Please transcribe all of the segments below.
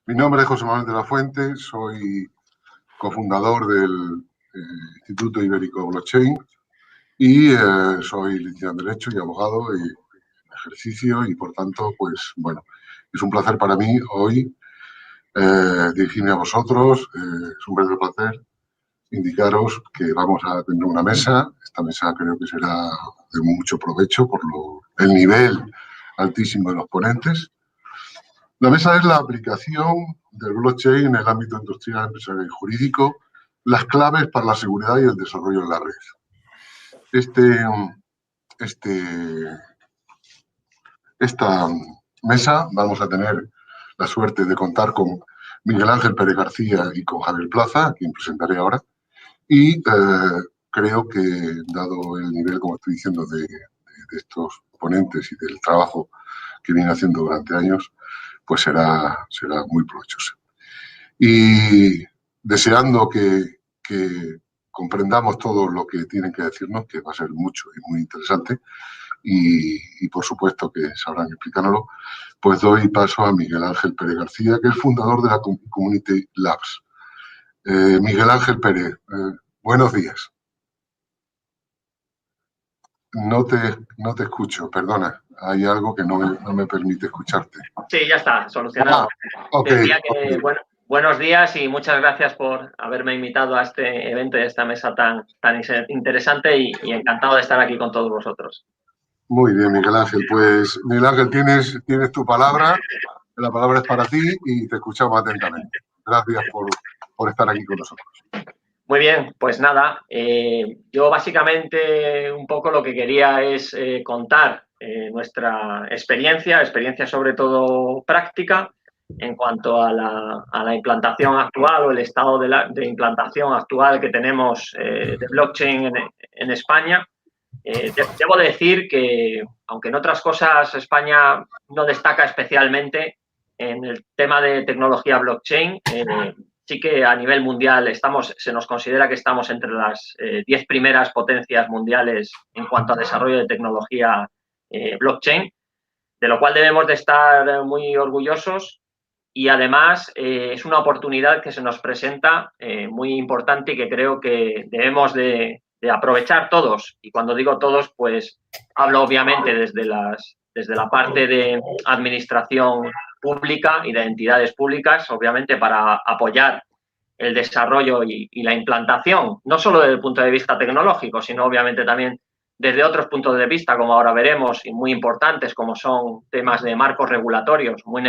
Mi nombre es José Manuel de la Fuente, soy cofundador del Instituto Ibérico Blockchain y soy licenciado en Derecho y abogado en ejercicio y, por tanto, pues, bueno, es un placer para mí hoy dirigirme a vosotros. Es un verdadero placer indicaros que vamos a tener una mesa. Esta mesa creo que será de mucho provecho por el nivel altísimo de los ponentes. La mesa es la aplicación del blockchain en el ámbito industrial, empresarial y jurídico, las claves para la seguridad y el desarrollo en la red. Esta mesa vamos a tener la suerte de contar con Miguel Ángel Pérez García y con Javier Plaza, a quien presentaré ahora, y creo que, dado el nivel, como estoy diciendo, de estos ponentes y del trabajo que viene haciendo durante años, pues será muy provechoso. Y deseando que comprendamos todo lo que tienen que decirnos, que va a ser mucho y muy interesante, y por supuesto que sabrán explicárnoslo, pues doy paso a Miguel Ángel Pérez García, que es fundador de la Community Labs. Miguel Ángel Pérez, buenos días. No te escucho, perdona. Hay algo que no me permite escucharte. Sí, ya está, solucionado. Okay, Decía que, bueno, buenos días y muchas gracias por haberme invitado a este evento y a esta mesa tan interesante y encantado de estar aquí con todos vosotros. Muy bien, Miguel Ángel. Pues, Miguel Ángel, tienes tu palabra. La palabra es para ti y te escuchamos atentamente. Gracias por estar aquí con nosotros. Muy bien, pues nada, yo básicamente un poco lo que quería es contar nuestra experiencia sobre todo práctica, en cuanto a la implantación actual o el estado de implantación actual que tenemos de blockchain en España. Debo decir que, aunque en otras cosas España no destaca especialmente en el tema de tecnología blockchain, sí que a nivel mundial se nos considera que estamos entre las 10 primeras potencias mundiales en cuanto a desarrollo de tecnología blockchain, de lo cual debemos de estar muy orgullosos. Y además es una oportunidad que se nos presenta muy importante y que creo que debemos de aprovechar todos. Y cuando digo todos, pues hablo obviamente desde la parte de administración pública y de entidades públicas, obviamente para apoyar el desarrollo y la implantación, no solo desde el punto de vista tecnológico, sino obviamente también desde otros puntos de vista, como ahora veremos, y muy importantes, como son temas de marcos regulatorios muy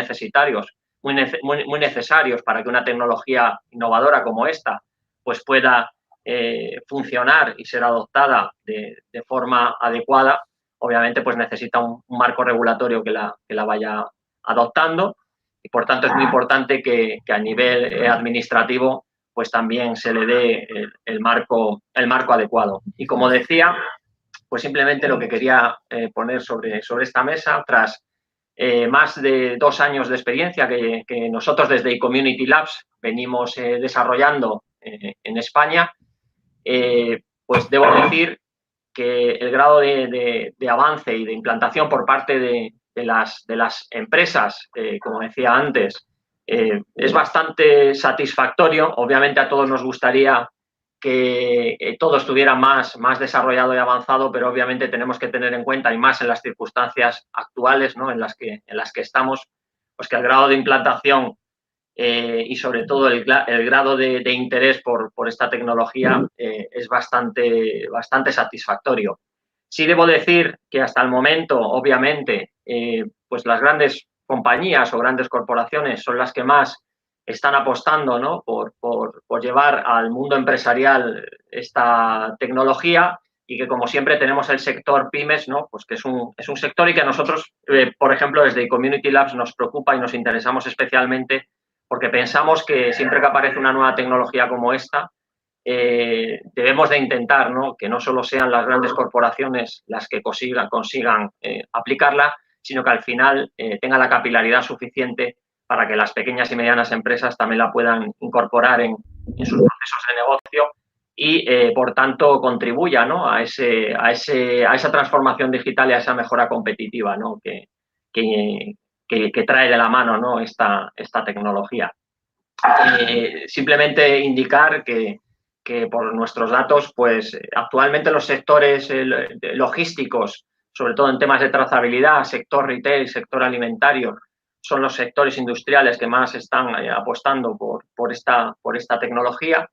muy necesarios para que una tecnología innovadora como esta pues pueda funcionar y ser adoptada de forma adecuada. Obviamente pues necesita un marco regulatorio que la vaya adoptando y por tanto es muy importante que a nivel administrativo pues también se le dé el marco adecuado. Y como decía, pues simplemente lo que quería poner sobre esta mesa, tras más de 2 años de experiencia que nosotros desde eCommunity Labs venimos desarrollando en España, pues debo decir que el grado de avance y de implantación por parte de las empresas, como decía antes, es bastante satisfactorio. Obviamente a todos nos gustaría que todo estuviera más desarrollado y avanzado, pero obviamente tenemos que tener en cuenta, y más en las circunstancias actuales, ¿no?, en las que estamos, pues que el grado de implantación y sobre todo el grado de interés por esta tecnología es bastante satisfactorio. Sí debo decir que hasta el momento, obviamente, pues las grandes compañías o grandes corporaciones son las que más están apostando, ¿no?, por llevar al mundo empresarial esta tecnología, y que, como siempre, tenemos el sector pymes, ¿no?, pues que es un sector y que a nosotros, por ejemplo, desde Community Labs nos preocupa y nos interesamos especialmente, porque pensamos que siempre que aparece una nueva tecnología como esta, debemos de intentar, ¿no?, que no solo sean las grandes corporaciones las que consigan aplicarla, sino que al final tenga la capilaridad suficiente para que las pequeñas y medianas empresas también la puedan incorporar en sus procesos de negocio y, por tanto, contribuya, ¿no?, a esa transformación digital y a esa mejora competitiva, ¿no?, que que trae de la mano, ¿no?, esta tecnología. Simplemente indicar que por nuestros datos, pues actualmente los sectores logísticos, sobre todo en temas de trazabilidad, sector retail, sector alimentario, son los sectores industriales que más están apostando por esta tecnología.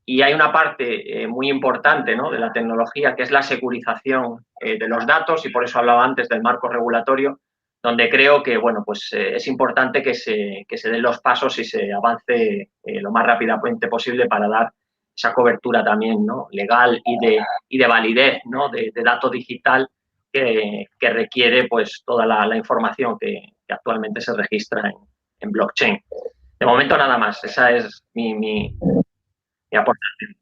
Y hay una parte muy importante, ¿no?, de la tecnología, que es la securización de los datos, y por eso hablaba antes del marco regulatorio, donde creo que, bueno, pues es importante que se den los pasos y se avance lo más rápidamente posible para dar esa cobertura también, ¿no?, legal y de validez, ¿no?, de dato digital que requiere, pues, toda la información que actualmente se registra en blockchain. De momento nada más, esa es mi aportación.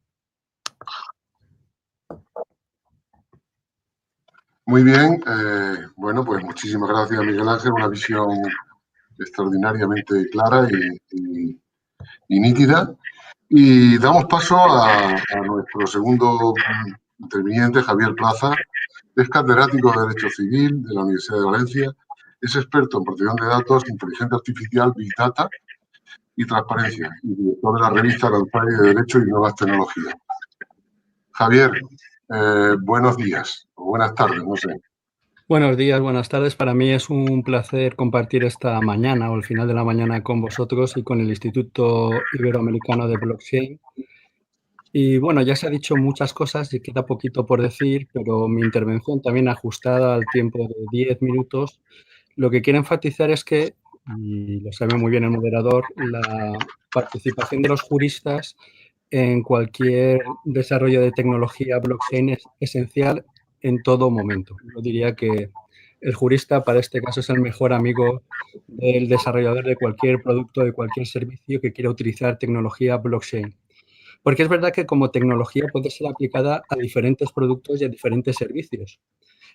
Muy bien, bueno, pues muchísimas gracias, Miguel Ángel, una visión extraordinariamente clara y nítida. Y damos paso a nuestro segundo interviniente, Javier Plaza. Es catedrático de Derecho Civil de la Universidad de Valencia, es experto en protección de datos, inteligencia artificial, Big Data y transparencia, y director de la revista Aranzadi de Derecho y Nuevas Tecnologías. Javier, buenos días o buenas tardes, no sé. Buenos días, buenas tardes. Para mí es un placer compartir esta mañana o el final de la mañana con vosotros y con el Instituto Iberoamericano de Blockchain. Y bueno, ya se ha dicho muchas cosas y queda poquito por decir, pero mi intervención también ajustada al tiempo de 10 minutos, lo que quiero enfatizar es que, y lo sabe muy bien el moderador, la participación de los juristas en cualquier desarrollo de tecnología blockchain es esencial en todo momento. Yo diría que el jurista para este caso es el mejor amigo del desarrollador de cualquier producto, de cualquier servicio que quiera utilizar tecnología blockchain. Porque es verdad que como tecnología puede ser aplicada a diferentes productos y a diferentes servicios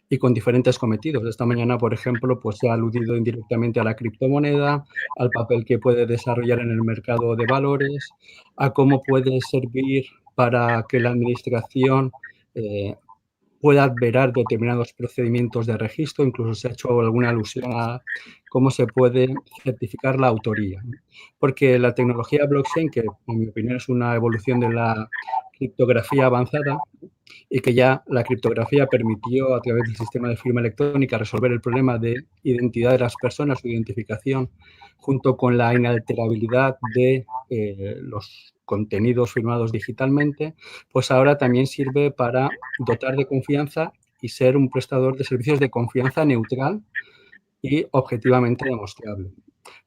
y con diferentes cometidos. Esta mañana, por ejemplo, pues se ha aludido indirectamente a la criptomoneda, al papel que puede desarrollar en el mercado de valores, a cómo puede servir para que la administración pueda verar determinados procedimientos de registro. Incluso se ha hecho alguna alusión a cómo se puede certificar la autoría. Porque la tecnología blockchain, que en mi opinión es una evolución de la criptografía avanzada, y que ya la criptografía permitió a través del sistema de firma electrónica resolver el problema de identidad de las personas, su identificación, junto con la inalterabilidad de los contenidos firmados digitalmente, pues ahora también sirve para dotar de confianza y ser un prestador de servicios de confianza neutral y objetivamente demostrable.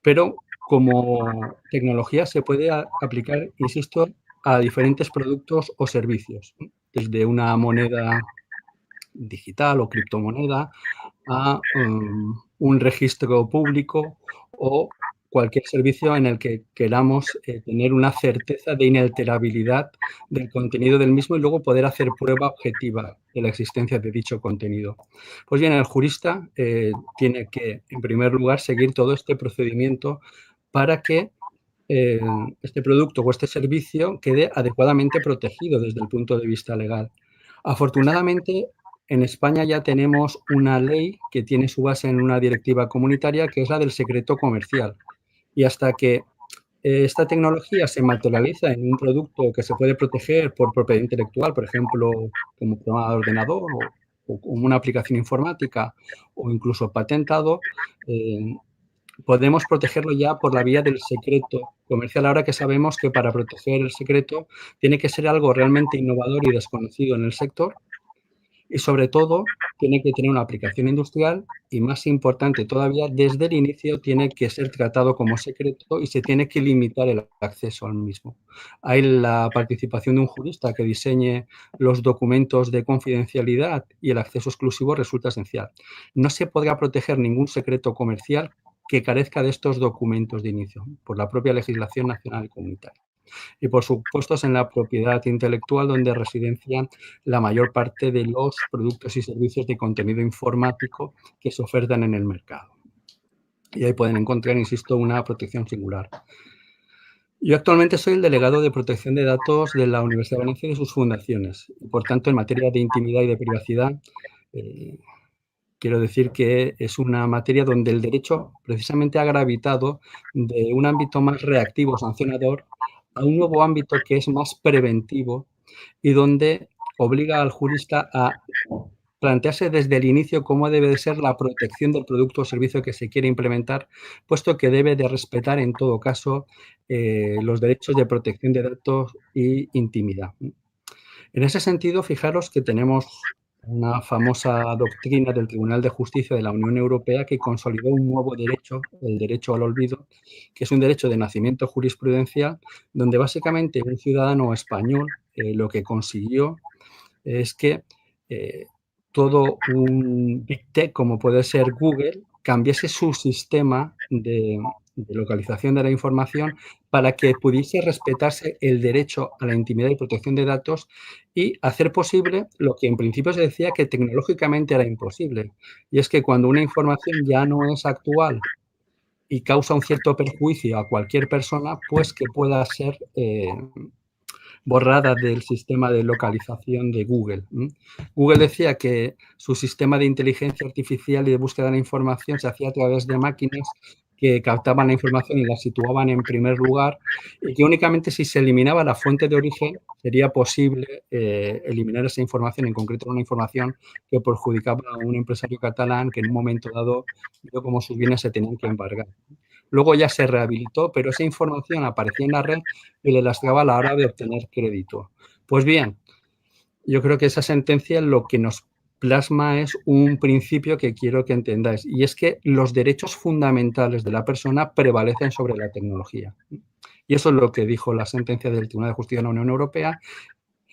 Pero como tecnología se puede aplicar, insisto, a diferentes productos o servicios, desde una moneda digital o criptomoneda a un registro público o cualquier servicio en el que queramos tener una certeza de inalterabilidad del contenido del mismo y luego poder hacer prueba objetiva de la existencia de dicho contenido. Pues bien, el jurista tiene que, en primer lugar, seguir todo este procedimiento para que este producto o este servicio quede adecuadamente protegido desde el punto de vista legal. Afortunadamente, en España ya tenemos una ley que tiene su base en una directiva comunitaria, que es la del secreto comercial. Y hasta que esta tecnología se materializa en un producto que se puede proteger por propiedad intelectual, por ejemplo, como programa de ordenador o como una aplicación informática o incluso patentado, podemos protegerlo ya por la vía del secreto comercial, ahora que sabemos que para proteger el secreto tiene que ser algo realmente innovador y desconocido en el sector y, sobre todo, tiene que tener una aplicación industrial y, más importante todavía, desde el inicio tiene que ser tratado como secreto y se tiene que limitar el acceso al mismo. Hay la participación de un jurista que diseñe los documentos de confidencialidad y el acceso exclusivo resulta esencial. No se podrá proteger ningún secreto comercial que carezca de estos documentos de inicio, por la propia legislación nacional y comunitaria. Y, por supuesto, es en la propiedad intelectual donde residencian la mayor parte de los productos y servicios de contenido informático que se ofertan en el mercado. Y ahí pueden encontrar, insisto, una protección singular. Yo actualmente soy el delegado de protección de datos de la Universidad de Valencia y de sus fundaciones. Y, por tanto, en materia de intimidad y de privacidad, quiero decir que es una materia donde el derecho precisamente ha gravitado de un ámbito más reactivo, sancionador, a un nuevo ámbito que es más preventivo y donde obliga al jurista a plantearse desde el inicio cómo debe de ser la protección del producto o servicio que se quiere implementar, puesto que debe de respetar en todo caso los derechos de protección de datos y intimidad. En ese sentido, fijaros que tenemos una famosa doctrina del Tribunal de Justicia de la Unión Europea que consolidó un nuevo derecho, el derecho al olvido, que es un derecho de nacimiento jurisprudencial, donde básicamente un ciudadano español lo que consiguió es que todo un Big Tech, como puede ser Google, cambiase su sistema de localización de la información para que pudiese respetarse el derecho a la intimidad y protección de datos y hacer posible lo que en principio se decía que tecnológicamente era imposible. Y es que cuando una información ya no es actual y causa un cierto perjuicio a cualquier persona, pues que pueda ser borrada del sistema de localización de Google. Google decía que su sistema de inteligencia artificial y de búsqueda de la información se hacía a través de máquinas que captaban la información y la situaban en primer lugar, y que únicamente si se eliminaba la fuente de origen sería posible eliminar esa información, en concreto una información que perjudicaba a un empresario catalán que en un momento dado vio cómo sus bienes se tenían que embargar. Luego ya se rehabilitó, pero esa información aparecía en la red y le lastraba a la hora de obtener crédito. Pues bien, yo creo que esa sentencia lo que nos plasma es un principio que quiero que entendáis, y es que los derechos fundamentales de la persona prevalecen sobre la tecnología. Y eso es lo que dijo la sentencia del Tribunal de Justicia de la Unión Europea,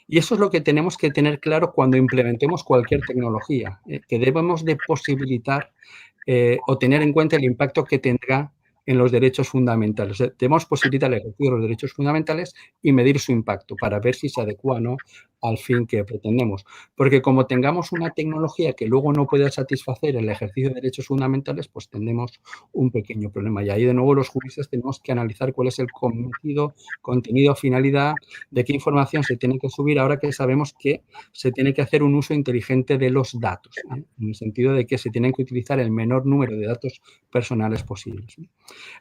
y eso es lo que tenemos que tener claro cuando implementemos cualquier tecnología, que debemos de posibilitar o tener en cuenta el impacto que tendrá en los derechos fundamentales. O sea, debemos posibilitar el ejercicio de los derechos fundamentales y medir su impacto para ver si se adecua o no al fin que pretendemos. Porque como tengamos una tecnología que luego no pueda satisfacer el ejercicio de derechos fundamentales, pues tendremos un pequeño problema. Y ahí de nuevo los juristas tenemos que analizar cuál es el contenido, finalidad, de qué información se tiene que subir ahora que sabemos que se tiene que hacer un uso inteligente de los datos, en el sentido de que se tienen que utilizar el menor número de datos personales posibles.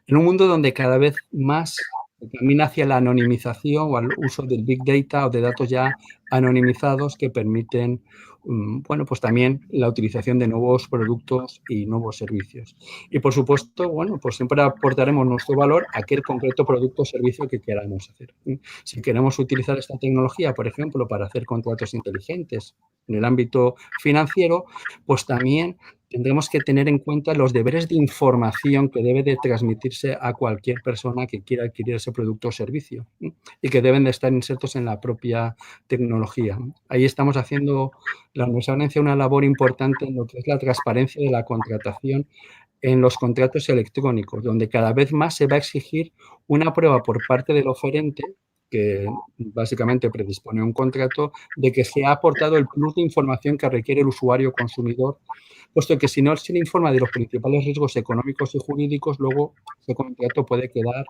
En un mundo donde cada vez más se camina hacia la anonimización o al uso del Big Data o de datos ya anonimizados que permiten, bueno, pues también la utilización de nuevos productos y nuevos servicios. Y por supuesto, bueno, pues siempre aportaremos nuestro valor a aquel concreto producto o servicio que queramos hacer. Si queremos utilizar esta tecnología, por ejemplo, para hacer contratos inteligentes en el ámbito financiero, pues también tendremos que tener en cuenta los deberes de información que debe de transmitirse a cualquier persona que quiera adquirir ese producto o servicio y que deben de estar insertos en la propia tecnología. Ahí estamos haciendo, la Universidad de Valencia, una labor importante en lo que es la transparencia de la contratación en los contratos electrónicos, donde cada vez más se va a exigir una prueba por parte del oferente, que básicamente predispone un contrato, de que se ha aportado el plus de información que requiere el usuario consumidor, puesto que si no se le informa de los principales riesgos económicos y jurídicos, luego ese contrato puede quedar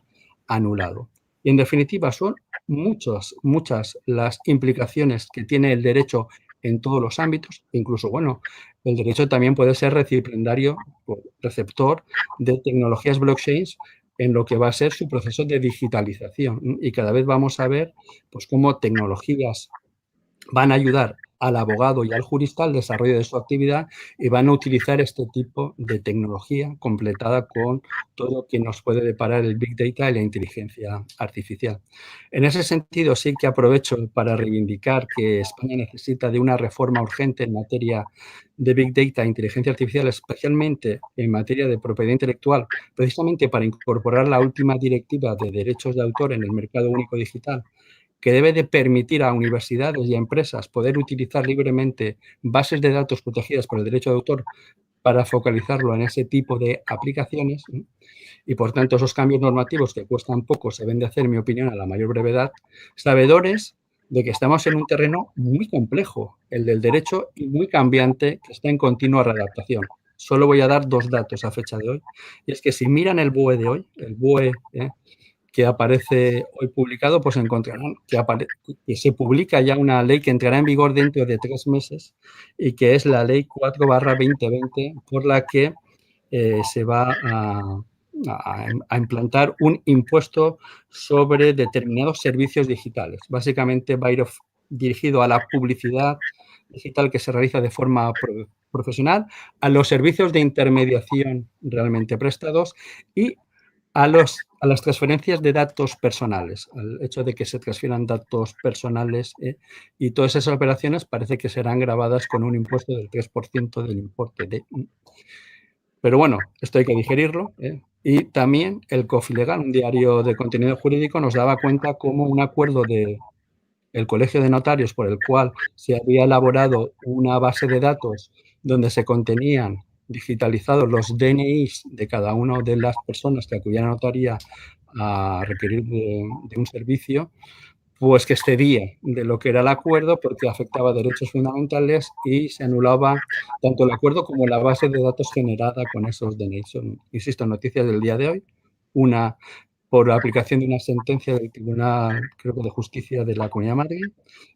anulado. Y en definitiva, son muchas las implicaciones que tiene el derecho en todos los ámbitos, incluso, bueno, el derecho también puede ser recipiendario o receptor de tecnologías blockchains en lo que va a ser su proceso de digitalización. Y cada vez vamos a ver pues, cómo tecnologías van a ayudar al abogado y al jurista al desarrollo de su actividad y van a utilizar este tipo de tecnología completada con todo lo que nos puede deparar el Big Data y la inteligencia artificial. En ese sentido, sí que aprovecho para reivindicar que España necesita de una reforma urgente en materia de Big Data e inteligencia artificial, especialmente en materia de propiedad intelectual, precisamente para incorporar la última directiva de derechos de autor en el mercado único digital, que debe de permitir a universidades y a empresas poder utilizar libremente bases de datos protegidas por el derecho de autor para focalizarlo en ese tipo de aplicaciones. Y, por tanto, esos cambios normativos que cuestan poco se deben de hacer, en mi opinión, a la mayor brevedad, sabedores de que estamos en un terreno muy complejo, el del derecho, y muy cambiante, que está en continua readaptación. Solo voy a dar 2 datos a fecha de hoy, y es que si miran el BOE de hoy, el BOE que aparece hoy publicado, pues encontrarán que se publica ya una ley que entrará en vigor dentro de 3 meses y que es la Ley 4/2020, por la que se va a implantar un impuesto sobre determinados servicios digitales. Básicamente va a ir dirigido a la publicidad digital que se realiza de forma profesional, a los servicios de intermediación realmente prestados y a las transferencias de datos personales, al hecho de que se transfieran datos personales y todas esas operaciones parece que serán gravadas con un impuesto del 3% del importe de... Pero bueno, esto hay que digerirlo. Y también el Cofilegal, un diario de contenido jurídico, nos daba cuenta cómo un acuerdo del Colegio de Notarios por el cual se había elaborado una base de datos donde se contenían digitalizados los DNIs de cada una de las personas que acudían a notaría a requerir de un servicio, pues que excedía de lo que era el acuerdo porque afectaba derechos fundamentales y se anulaba tanto el acuerdo como la base de datos generada con esos DNIs. Son, insisto, noticias del día de hoy. Una por aplicación de una sentencia del Tribunal, creo que de Justicia de la Comunidad de Madrid,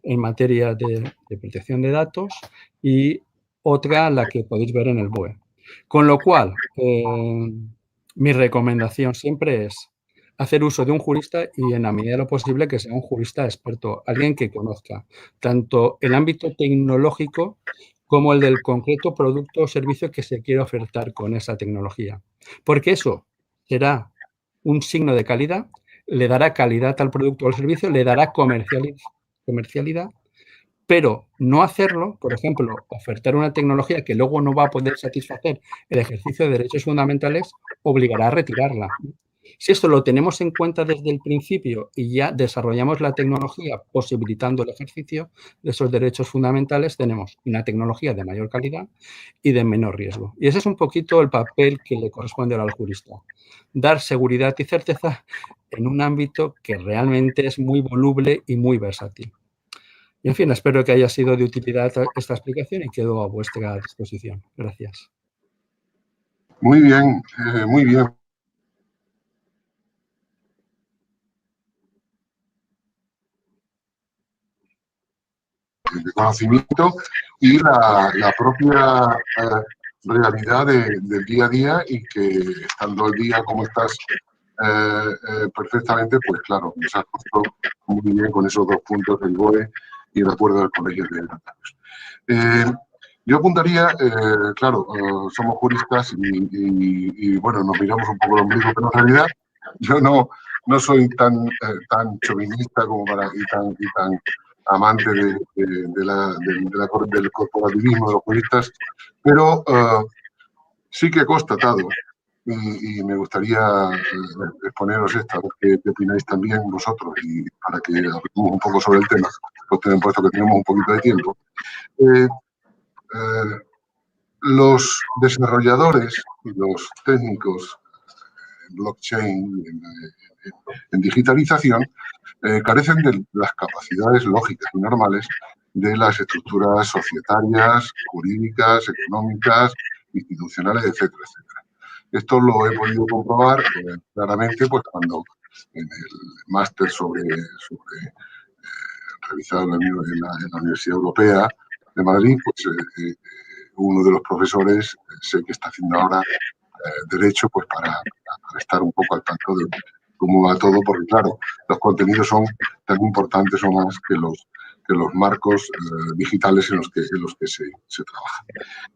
en materia de protección de datos, y otra, la que podéis ver en el BOE. Con lo cual, mi recomendación siempre es hacer uso de un jurista y, en la medida de lo posible, que sea un jurista experto, alguien que conozca tanto el ámbito tecnológico como el del concreto producto o servicio que se quiere ofertar con esa tecnología. Porque eso será un signo de calidad, le dará calidad al producto o al servicio, le dará comercialidad, pero no hacerlo, por ejemplo, ofertar una tecnología que luego no va a poder satisfacer el ejercicio de derechos fundamentales, obligará a retirarla. Si esto lo tenemos en cuenta desde el principio y ya desarrollamos la tecnología posibilitando el ejercicio de esos derechos fundamentales, tenemos una tecnología de mayor calidad y de menor riesgo. Y ese es un poquito el papel que le corresponde ahora al jurista. Dar seguridad y certeza en un ámbito que realmente es muy voluble y muy versátil. Y, en fin, espero que haya sido de utilidad esta explicación y quedo a vuestra disposición. Gracias. Muy bien, muy bien. De conocimiento y la propia realidad del día a día, y que estando al día como estás perfectamente, pues claro, nos has puesto muy bien con esos 2 puntos del BOE y el acuerdo del Colegio de Notarios. Yo apuntaría, claro, somos juristas y bueno, nos miramos un poco el ombligo, pero en realidad yo no soy tan chauvinista como y tan amante del corporativismo de los juristas, pero sí que he constatado, y me gustaría exponeros esta, a ver qué opináis también vosotros, y para que hablemos un poco sobre el tema, puesto que tenemos un poquito de tiempo. Los desarrolladores y los técnicos en blockchain, en digitalización, carecen de las capacidades lógicas y normales de las estructuras societarias, jurídicas, económicas, institucionales, etcétera, etcétera. Esto lo he podido comprobar claramente pues, cuando en el máster realizado en la Universidad Europea de Madrid, pues uno de los profesores sé que está haciendo ahora Derecho, pues para estar un poco al tanto de cómo va todo, porque claro, los contenidos son tan importantes o más que los marcos digitales en los que se trabaja.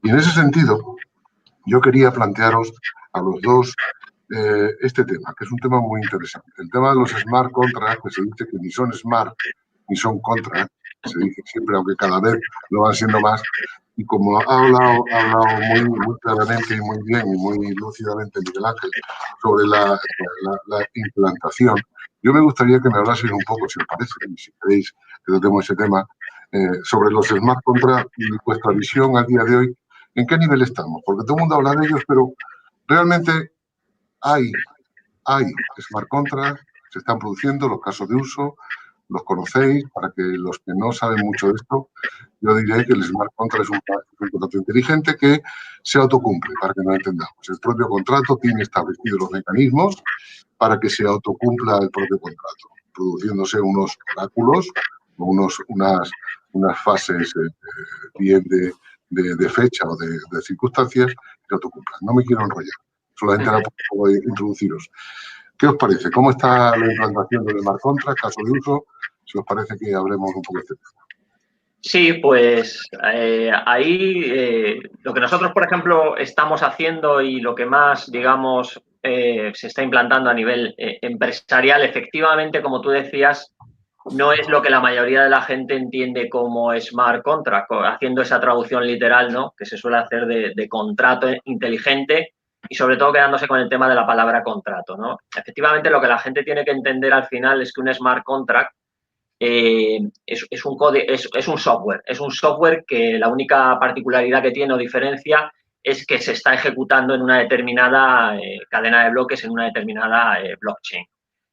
Y en ese sentido, yo quería plantearos a los dos este tema, que es un tema muy interesante. El tema de los smart contracts, que se dice que ni son smart ni son contracts, se dice siempre, aunque cada vez lo van siendo más. Y como ha hablado muy claramente y muy bien y muy lúcidamente Miguel Ángel sobre la implantación, yo me gustaría que me hablasen un poco, si os parece, y si queréis que tratemos ese tema, sobre los smart contracts y vuestra visión al día de hoy. ¿En qué nivel estamos? Porque todo el mundo habla de ellos, pero realmente hay smart contracts, se están produciendo los casos de uso, los conocéis. Para que los que no saben mucho de esto, yo diré que el smart contract es un contrato inteligente que se autocumple, para que nos entendamos. El propio contrato tiene establecidos los mecanismos para que se autocumpla el propio contrato, produciéndose unos oráculos o unas fases bien de fecha o de circunstancias que se autocumplan. No me quiero enrollar, solamente era por introduciros. ¿Qué os parece? ¿Cómo está la implantación del smart contract, caso de uso? Si os parece que hablemos un poco de este tema. Sí, pues ahí lo que nosotros, por ejemplo, estamos haciendo y lo que más, digamos, se está implantando a nivel empresarial, efectivamente, como tú decías, no es lo que la mayoría de la gente entiende como smart contract, haciendo esa traducción literal, ¿no?, que se suele hacer de contrato inteligente y sobre todo quedándose con el tema de la palabra contrato, ¿no? Efectivamente, lo que la gente tiene que entender al final es que un smart contract es un software que la única particularidad que tiene o diferencia es que se está ejecutando en una determinada cadena de bloques, en una determinada blockchain.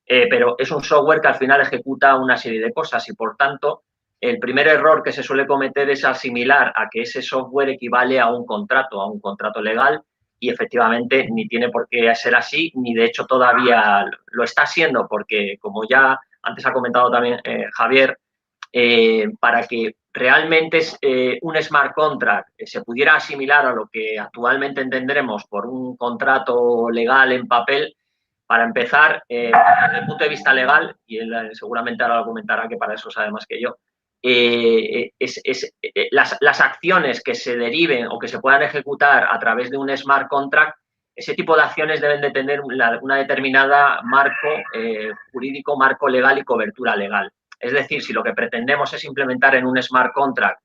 Pero es un software que al final ejecuta una serie de cosas y, por tanto, el primer error que se suele cometer es asimilar a que ese software equivale a un contrato legal, y efectivamente ni tiene por qué ser así, ni de hecho todavía lo está siendo, porque como ya antes ha comentado también Javier, para que realmente un smart contract se pudiera asimilar a lo que actualmente entenderemos por un contrato legal en papel, para empezar, desde el punto de vista legal, y él seguramente ahora lo comentará, que para eso sabe más que yo, las acciones que se deriven o que se puedan ejecutar a través de un smart contract, ese tipo de acciones deben de tener una determinada marco jurídico, marco legal y cobertura legal. Es decir, si lo que pretendemos es implementar en un smart contract,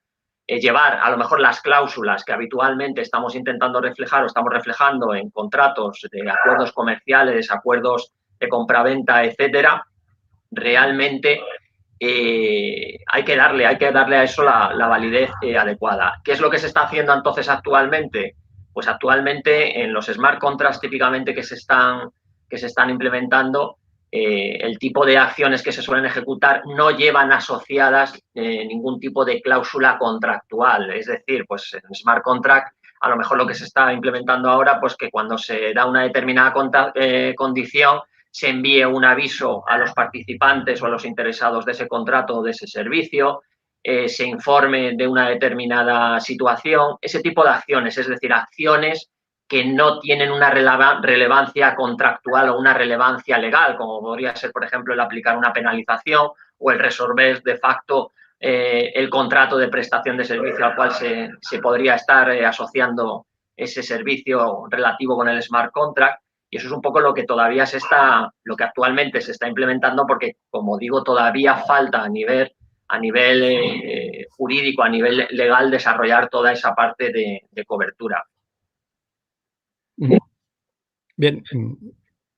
llevar a lo mejor las cláusulas que habitualmente estamos intentando reflejar o estamos reflejando en contratos de acuerdos comerciales, acuerdos de compraventa, etcétera, realmente hay que darle a eso la validez adecuada. ¿Qué es lo que se está haciendo entonces actualmente? Pues actualmente en los smart contracts típicamente que se están implementando, el tipo de acciones que se suelen ejecutar no llevan asociadas ningún tipo de cláusula contractual. Es decir, pues en smart contract a lo mejor lo que se está implementando ahora, pues que cuando se da una determinada condición, se envíe un aviso a los participantes o a los interesados de ese contrato o de ese servicio, se informe de una determinada situación, ese tipo de acciones, es decir, acciones que no tienen una relevancia contractual o una relevancia legal, como podría ser, por ejemplo, el aplicar una penalización o el resolver de facto el contrato de prestación de servicio al cual se podría estar asociando ese servicio relativo con el smart contract. Y eso es un poco lo que actualmente se está implementando, porque, como digo, todavía falta a nivel jurídico, a nivel legal, desarrollar toda esa parte de cobertura. Bien,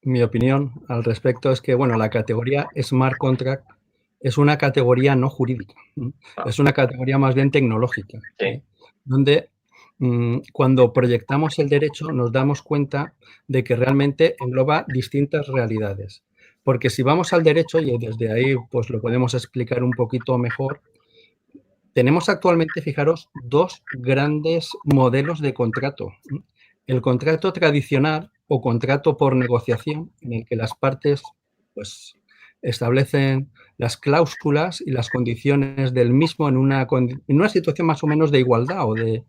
mi opinión al respecto es que, bueno, la categoría Smart Contract es una categoría no jurídica, es una categoría más bien tecnológica, sí, donde cuando proyectamos el derecho nos damos cuenta de que realmente engloba distintas realidades. Porque si vamos al derecho, y desde ahí pues lo podemos explicar un poquito mejor, tenemos actualmente, fijaros, dos grandes modelos de contrato. El contrato tradicional o contrato por negociación, en el que las partes pues, establecen las cláusulas y las condiciones del mismo en una situación más o menos de igualdad o de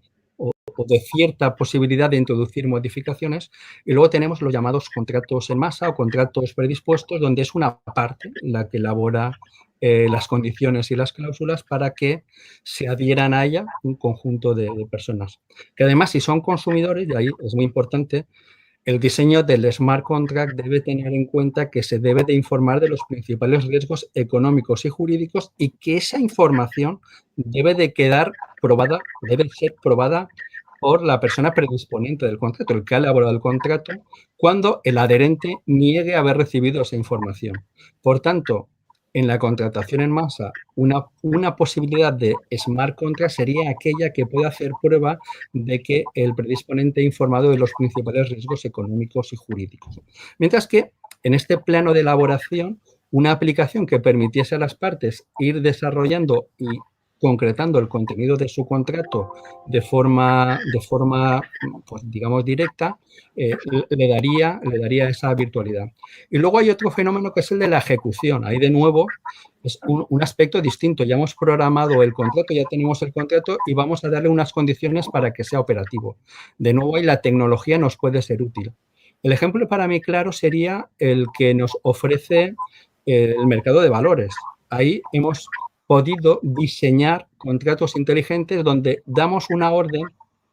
cierta posibilidad de introducir modificaciones. Y luego tenemos los llamados contratos en masa o contratos predispuestos, donde es una parte la que elabora las condiciones y las cláusulas para que se adhieran a ella un conjunto de personas. Que además, si son consumidores, y ahí es muy importante, el diseño del smart contract debe tener en cuenta que se debe de informar de los principales riesgos económicos y jurídicos, y que esa información debe de quedar probada, debe ser probada por la persona predisponente del contrato, el que ha elaborado el contrato, cuando el adherente niegue haber recibido esa información. Por tanto, en la contratación en masa, una posibilidad de smart contract sería aquella que pueda hacer prueba de que el predisponente ha informado de los principales riesgos económicos y jurídicos. Mientras que en este plano de elaboración una aplicación que permitiese a las partes ir desarrollando y concretando el contenido de su contrato de forma pues, digamos, directa, le daría esa virtualidad. Y luego hay otro fenómeno que es el de la ejecución. Ahí, de nuevo, es un aspecto distinto. Ya hemos programado el contrato, ya tenemos el contrato y vamos a darle unas condiciones para que sea operativo. De nuevo, ahí la tecnología nos puede ser útil. El ejemplo para mí claro sería el que nos ofrece el mercado de valores. Ahí hemos podido diseñar contratos inteligentes donde damos una orden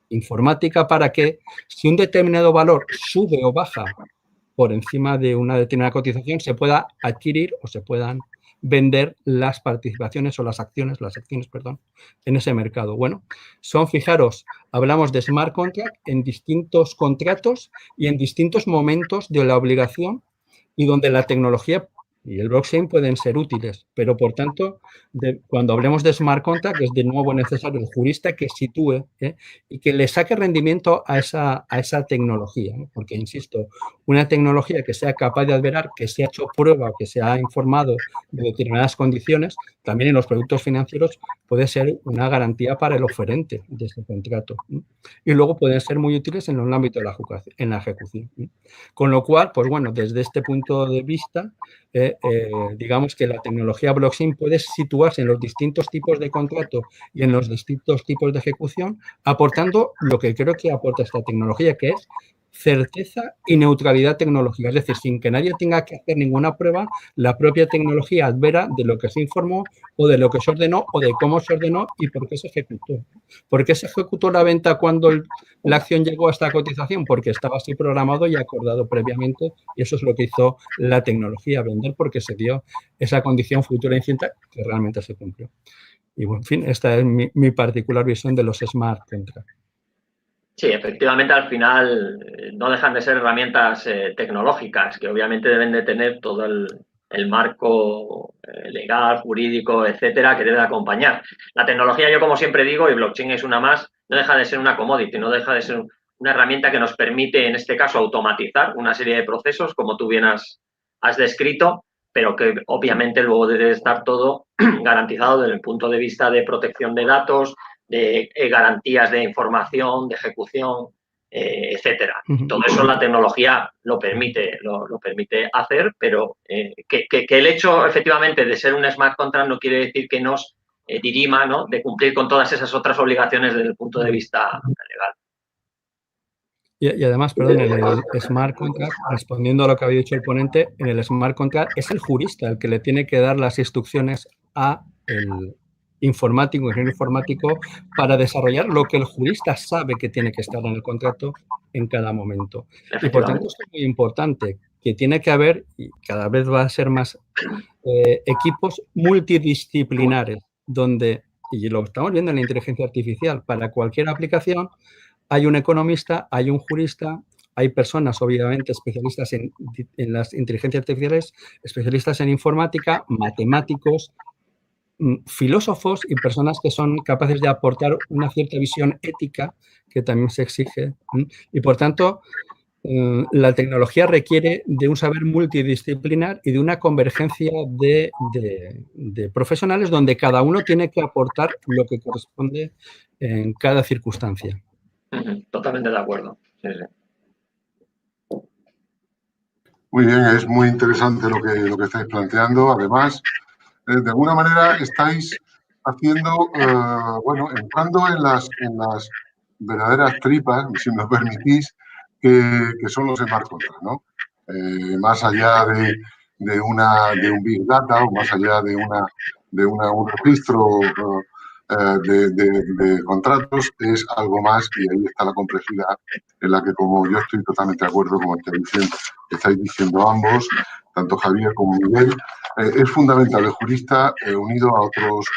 informática para que si un determinado valor sube o baja por encima de una determinada cotización, se pueda adquirir o se puedan vender las participaciones o las acciones, perdón, en ese mercado. Bueno, fijaros, hablamos de smart contract en distintos contratos y en distintos momentos de la obligación y donde la tecnología y el blockchain pueden ser útiles, pero por tanto, cuando hablemos de smart contract es de nuevo necesario el jurista que sitúe y que le saque rendimiento a esa tecnología, ¿no? Porque, insisto, una tecnología que sea capaz de adverar, que se ha hecho prueba, que se ha informado de determinadas condiciones, también en los productos financieros puede ser una garantía para el oferente de ese contrato, ¿no? Y luego pueden ser muy útiles en el ámbito de la ejecución, ¿no? Con lo cual, pues bueno, desde este punto de vista, digamos que la tecnología blockchain puede situarse en los distintos tipos de contrato y en los distintos tipos de ejecución, aportando lo que creo que aporta esta tecnología, que es certeza y neutralidad tecnológica. Es decir, sin que nadie tenga que hacer ninguna prueba, la propia tecnología advera de lo que se informó o de lo que se ordenó o de cómo se ordenó y por qué se ejecutó. ¿Por qué se ejecutó la venta cuando la acción llegó a esta cotización? Porque estaba así programado y acordado previamente, y eso es lo que hizo la tecnología, vender, porque se dio esa condición futura incierta que realmente se cumplió. Y bueno, en fin, esta es mi particular visión de los smart contracts. Sí, efectivamente, al final no dejan de ser herramientas tecnológicas que obviamente deben de tener todo el marco legal, jurídico, etcétera, que debe acompañar. La tecnología, yo como siempre digo, y blockchain es una más, no deja de ser una commodity, no deja de ser una herramienta que nos permite, en este caso, automatizar una serie de procesos, como tú bien has descrito, pero que obviamente luego debe estar todo garantizado desde el punto de vista de protección de datos, de garantías de información, de ejecución, etcétera. Todo eso la tecnología lo permite hacer, pero que el hecho, efectivamente, de ser un smart contract no quiere decir que nos dirima, ¿no?, de cumplir con todas esas otras obligaciones desde el punto de vista legal. Y además, perdón, en el smart contract, respondiendo a lo que había dicho el ponente, en el smart contract es el jurista el que le tiene que dar las instrucciones a el ingeniero informático, para desarrollar lo que el jurista sabe que tiene que estar en el contrato en cada momento. Y por tanto, esto es muy importante, que tiene que haber, y cada vez va a ser más, equipos multidisciplinares, donde, y lo estamos viendo en la inteligencia artificial, para cualquier aplicación hay un economista, hay un jurista, hay personas, obviamente, especialistas en las inteligencias artificiales, especialistas en informática, matemáticos, filósofos y personas que son capaces de aportar una cierta visión ética que también se exige. Y, por tanto, la tecnología requiere de un saber multidisciplinar y de una convergencia de profesionales donde cada uno tiene que aportar lo que corresponde en cada circunstancia. Totalmente de acuerdo. Sí, sí. Muy bien, es muy interesante lo que estáis planteando. Además, de alguna manera estáis haciendo, bueno, entrando en las verdaderas tripas, si me lo permitís, que son los smart contracts, ¿no? Más allá de un big data o más allá de un registro de contratos, es algo más, y ahí está la complejidad en la que, como yo estoy totalmente de acuerdo, como estáis diciendo ambos, tanto Javier como Miguel, es fundamental el jurista unido a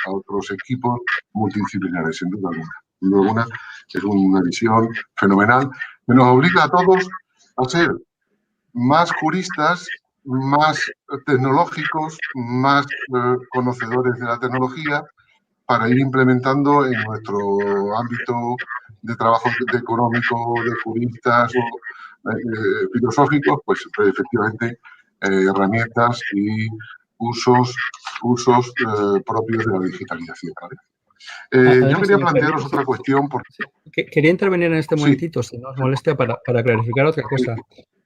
otros equipos multidisciplinares, sin duda alguna. Sin duda alguna, es una visión fenomenal que nos obliga a todos a ser más juristas, más tecnológicos, más conocedores de la tecnología, para ir implementando en nuestro ámbito de trabajo económico, de juristas o filosóficos, pues efectivamente herramientas y usos propios de la digitalización. ¿Vale? Yo quería plantearos otra cuestión. Quería intervenir en este momentito, si no os molesta, para clarificar otra cosa.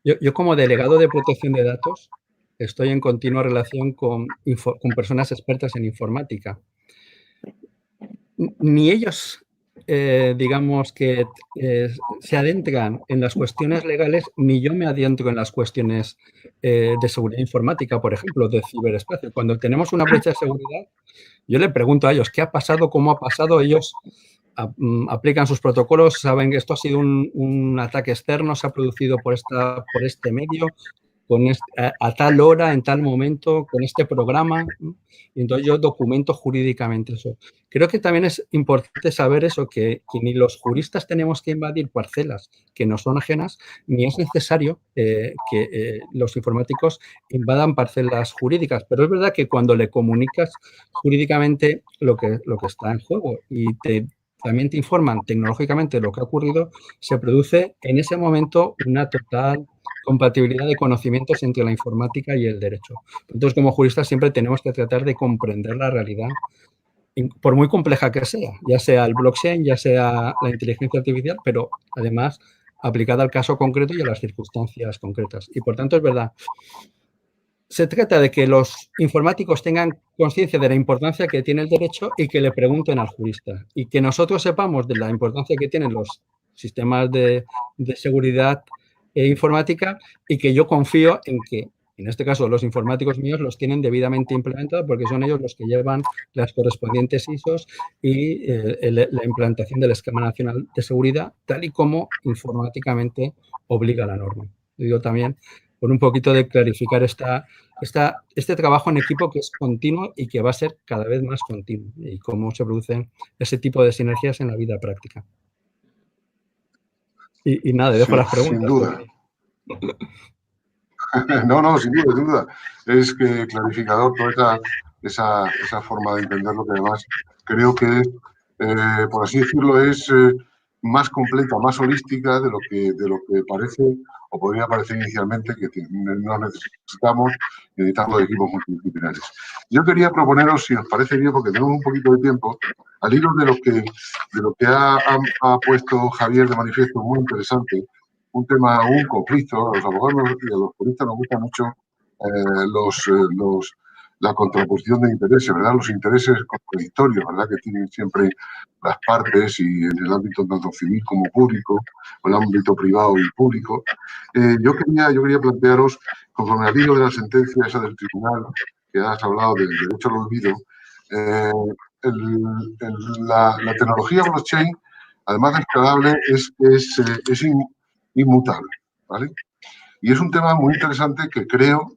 Yo como delegado de protección de datos estoy en continua relación con personas expertas en informática. Ni ellos, digamos que se adentran en las cuestiones legales, ni yo me adentro en las cuestiones de seguridad informática, por ejemplo, de ciberespacio. Cuando tenemos una brecha de seguridad, yo le pregunto a ellos qué ha pasado, cómo ha pasado. Ellos aplican sus protocolos, saben que esto ha sido un ataque externo, se ha producido por este medio, a tal hora, en tal momento, con este programa. Y entonces yo documento jurídicamente eso. Creo que también es importante saber eso, que ni los juristas tenemos que invadir parcelas que nos son ajenas, ni es necesario que los informáticos invadan parcelas jurídicas. Pero es verdad que cuando le comunicas jurídicamente lo que está en juego y también te informan tecnológicamente lo que ha ocurrido, se produce en ese momento una total compatibilidad de conocimientos entre la informática y el derecho. Entonces, como juristas siempre tenemos que tratar de comprender la realidad, por muy compleja que sea, ya sea el blockchain, ya sea la inteligencia artificial, pero además aplicada al caso concreto y a las circunstancias concretas. Y por tanto, es verdad, se trata de que los informáticos tengan conciencia de la importancia que tiene el derecho y que le pregunten al jurista. Y que nosotros sepamos de la importancia que tienen los sistemas de seguridad informática y que yo confío en que, en este caso, los informáticos míos los tienen debidamente implementados porque son ellos los que llevan las correspondientes ISOs y la implantación del Esquema Nacional de Seguridad, tal y como informáticamente obliga la norma. Digo también por un poquito de clarificar este trabajo en equipo que es continuo y que va a ser cada vez más continuo y cómo se producen ese tipo de sinergias en la vida práctica. Y nada, dejo las preguntas. Sin duda. No, sin duda. Es que clarificador toda esa forma de entenderlo, que además creo que, por así decirlo, es más completa, más holística de lo que parece o podría parecer inicialmente, que no necesitamos los equipos multidisciplinares. Yo quería proponeros, si os parece bien, porque tenemos un poquito de tiempo, al hilo de lo que ha puesto Javier de manifiesto, muy interesante, un tema, un conflicto. A los abogados y a los juristas nos gusta mucho la contraposición de intereses, ¿verdad? Los intereses contradictorios, ¿verdad? Que tienen siempre las partes, y en el ámbito tanto civil como público, o en el ámbito privado y público. Yo quería plantearos, conforme al hilo de la sentencia esa del tribunal, que has hablado del derecho al olvido, la tecnología blockchain, además de escalable, es inmutable, ¿vale? Y es un tema muy interesante que creo,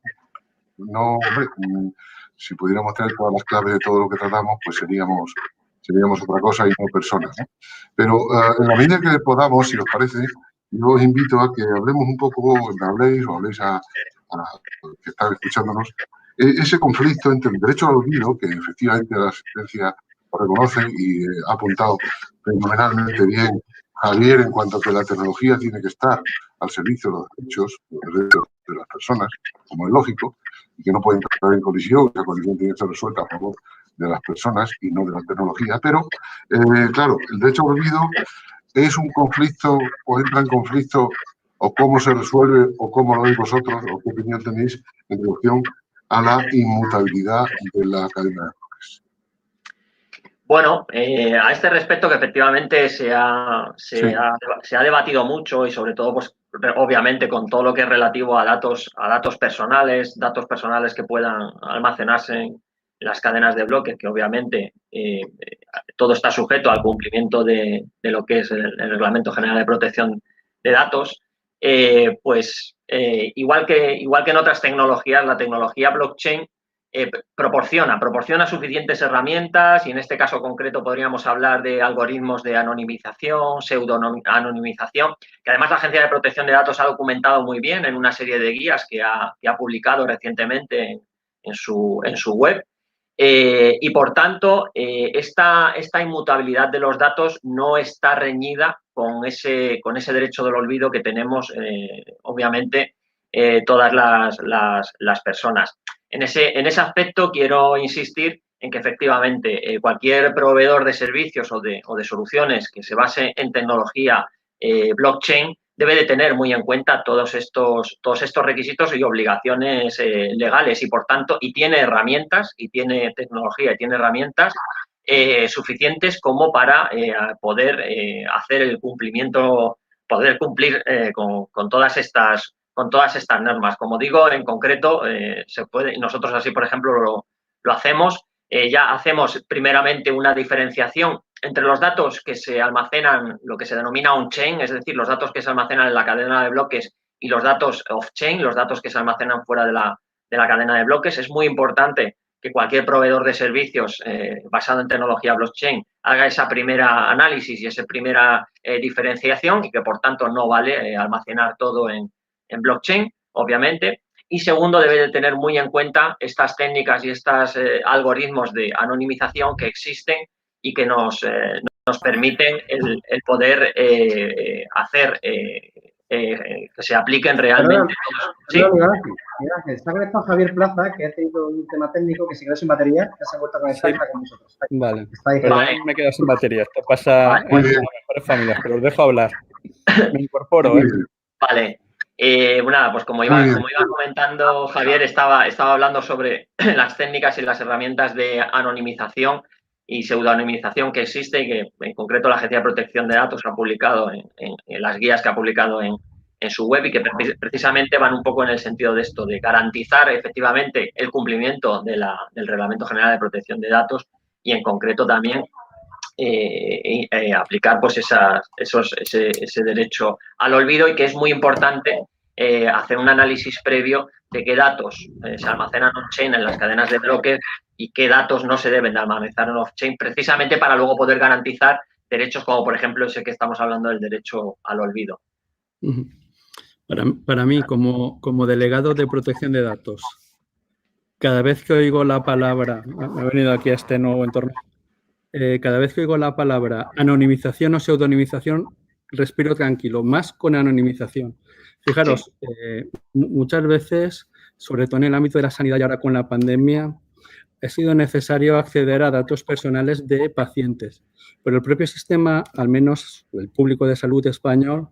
si pudiéramos tener todas las claves de todo lo que tratamos, pues seríamos otra cosa y no personas, ¿no? Pero en la medida que podamos, si os parece, yo os invito a que hablemos un poco, habléis a que están escuchándonos, ese conflicto entre el derecho al olvido, que efectivamente la sentencia reconoce y ha apuntado fenomenalmente bien Javier, en cuanto a que la tecnología tiene que estar al servicio de los derechos de las personas, como es lógico, y que no pueden entrar en colisión, que la colisión tiene que ser resuelta a favor de las personas y no de la tecnología. Pero, claro, el derecho al olvido es un conflicto, o entra en conflicto, o cómo se resuelve, o cómo lo veis vosotros, o qué opinión tenéis en relación a la inmutabilidad de la cadena de bloques. Bueno, a este respecto, que efectivamente se ha debatido mucho, y sobre todo, pues obviamente, con todo lo que es relativo a datos personales que puedan almacenarse en las cadenas de bloques, que obviamente todo está sujeto al cumplimiento de lo que es el Reglamento General de Protección de Datos. Igual que en otras tecnologías, la tecnología blockchain proporciona suficientes herramientas, y en este caso concreto podríamos hablar de algoritmos de anonimización, pseudo-anonimización, que además la Agencia de Protección de Datos ha documentado muy bien en una serie de guías que ha publicado recientemente en su web. Y por tanto, esta inmutabilidad de los datos no está reñida con ese derecho del olvido que tenemos, obviamente, todas las personas. En ese aspecto quiero insistir en que efectivamente cualquier proveedor de servicios o de soluciones que se base en tecnología blockchain debe de tener muy en cuenta todos estos requisitos y obligaciones legales y, por tanto, tiene herramientas, y tiene tecnología, y tiene herramientas suficientes como para poder hacer el cumplimiento, poder cumplir con todas estas normas. Como digo, en concreto, se puede, nosotros así, por ejemplo, lo hacemos. Ya hacemos primeramente una diferenciación entre los datos que se almacenan, lo que se denomina on-chain, es decir, los datos que se almacenan en la cadena de bloques, y los datos off-chain, los datos que se almacenan fuera de la cadena de bloques. Es muy importante que cualquier proveedor de servicios basado en tecnología blockchain haga esa primera análisis y esa primera diferenciación, y que, por tanto, no vale almacenar todo en blockchain, obviamente. Y segundo, debe de tener muy en cuenta estas técnicas y estos algoritmos de anonimización que existen y que nos permiten el poder hacer que se apliquen realmente. Perdón, Miguel, está conectado Javier Plaza, que ha tenido un tema técnico que se quedó sin batería, que se ha vuelto a conectar con nosotros. Vale. Vale. Me he quedado sin batería. Esto pasa en las mejores familias, pero os dejo hablar. Me incorporo, Vale. Bueno, pues como iba comentando Javier, estaba hablando sobre las técnicas y las herramientas de anonimización y pseudonimización que existe, y que en concreto la Agencia de Protección de Datos ha publicado en las guías que ha publicado en su web, y que precisamente van un poco en el sentido de esto, de garantizar efectivamente el cumplimiento del Reglamento General de Protección de Datos, y en concreto también aplicar pues ese derecho al olvido, y que es muy importante hacer un análisis previo de qué datos se almacenan on-chain en las cadenas de bloques y qué datos no se deben de almacenar en off-chain, precisamente para luego poder garantizar derechos como, por ejemplo, ese que estamos hablando del derecho al olvido. Para mí, como delegado de protección de datos, cada vez que oigo la palabra, me he venido aquí a este nuevo entorno, cada vez que oigo la palabra anonimización o pseudonimización, respiro tranquilo, más con anonimización. Fijaros, muchas veces, sobre todo en el ámbito de la sanidad y ahora con la pandemia, ha sido necesario acceder a datos personales de pacientes. Pero el propio sistema, al menos el público de salud español,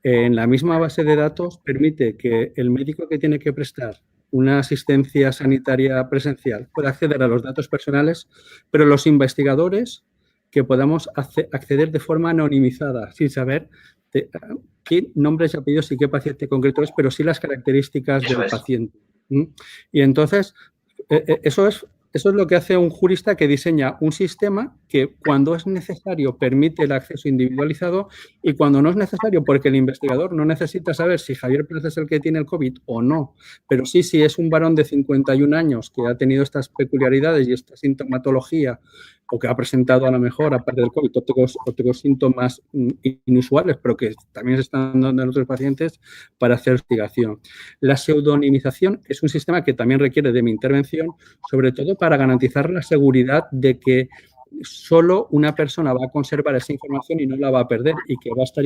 en la misma base de datos permite que el médico que tiene que prestar una asistencia sanitaria presencial pueda acceder a los datos personales, pero los investigadores que podamos acceder de forma anonimizada, sin saber qué nombres y apellidos y qué paciente concreto es, pero sí las características del paciente. Y entonces, eso es lo que hace un jurista que diseña un sistema que, cuando es necesario, permite el acceso individualizado, y cuando no es necesario, porque el investigador no necesita saber si Javier Plaza es el que tiene el COVID o no, pero sí si es un varón de 51 años que ha tenido estas peculiaridades y esta sintomatología, o que ha presentado a lo mejor, aparte del COVID, otros síntomas inusuales, pero que también se están dando en otros pacientes, para hacer investigación. La pseudonimización es un sistema que también requiere de mi intervención, sobre todo para garantizar la seguridad de que solo una persona va a conservar esa información y no la va a perder, y que va a estar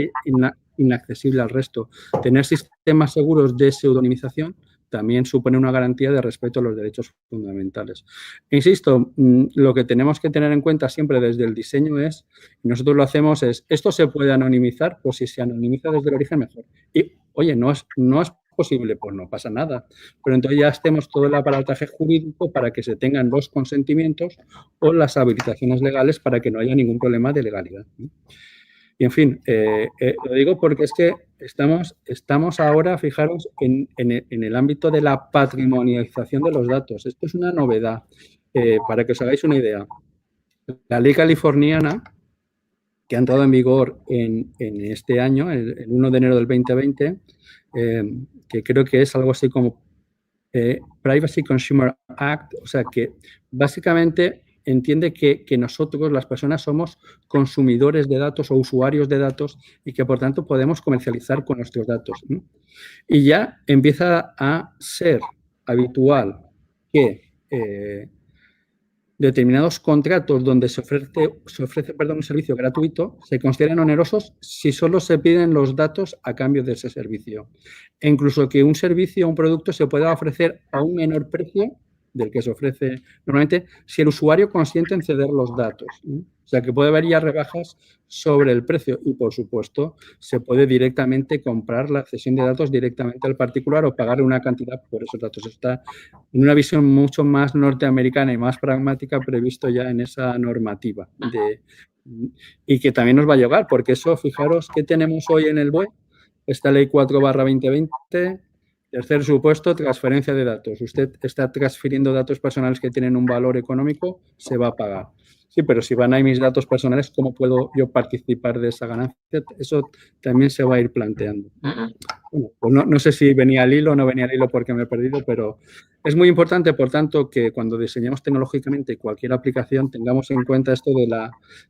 inaccesible al resto. Tener sistemas seguros de pseudonimización también supone una garantía de respeto a los derechos fundamentales. Insisto, lo que tenemos que tener en cuenta siempre desde el diseño es, y nosotros lo hacemos, es, ¿esto se puede anonimizar? Pues si se anonimiza desde el origen, mejor. Y, oye, no es posible, pues no pasa nada. Pero entonces ya estemos todo el aparataje jurídico para que se tengan los consentimientos o las habilitaciones legales para que no haya ningún problema de legalidad. Y, en fin, lo digo porque es que estamos ahora, fijaros, en el ámbito de la patrimonialización de los datos. Esto es una novedad. Para que os hagáis una idea, la ley californiana, que ha entrado en vigor en este año, el 1 de enero del 2020, que creo que es algo así como Privacy Consumer Act, o sea que básicamente entiende que nosotros, las personas, somos consumidores de datos o usuarios de datos, y que, por tanto, podemos comercializar con nuestros datos, ¿no? Y ya empieza a ser habitual que determinados contratos donde se ofrece un servicio gratuito se consideran onerosos si solo se piden los datos a cambio de ese servicio. E incluso que un servicio o un producto se pueda ofrecer a un menor precio del que se ofrece normalmente si el usuario consiente en ceder los datos, ¿no? O sea, que puede haber ya rebajas sobre el precio y, por supuesto, se puede directamente comprar la cesión de datos directamente al particular o pagarle una cantidad por esos datos. Está en una visión mucho más norteamericana y más pragmática previsto ya en esa normativa. Y que también nos va a llegar, porque eso, fijaros, ¿qué tenemos hoy en el BOE? Esta ley 4/2020, tercer supuesto, transferencia de datos. Usted está transfiriendo datos personales que tienen un valor económico, se va a pagar. Sí, pero si van ahí mis datos personales, ¿cómo puedo yo participar de esa ganancia? Eso también se va a ir planteando. Bueno, pues no sé si venía al hilo o no venía al hilo porque me he perdido, pero es muy importante, por tanto, que cuando diseñemos tecnológicamente cualquier aplicación tengamos en cuenta esto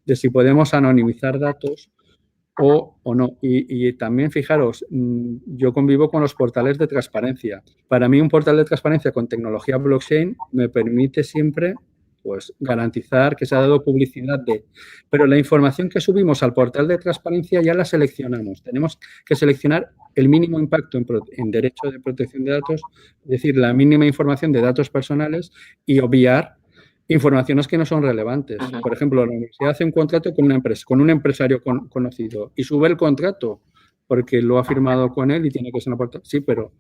de si podemos anonimizar datos o no. Y también, fijaros, yo convivo con los portales de transparencia. Para mí, un portal de transparencia con tecnología blockchain me permite siempre pues garantizar que se ha dado publicidad pero la información que subimos al portal de transparencia ya la seleccionamos. Tenemos que seleccionar el mínimo impacto en derecho de protección de datos, es decir, la mínima información de datos personales y obviar informaciones que no son relevantes. Por ejemplo, la universidad hace un contrato con una empresa, con un empresario conocido y sube el contrato porque lo ha firmado con él y tiene que ser una portada. Sí, pero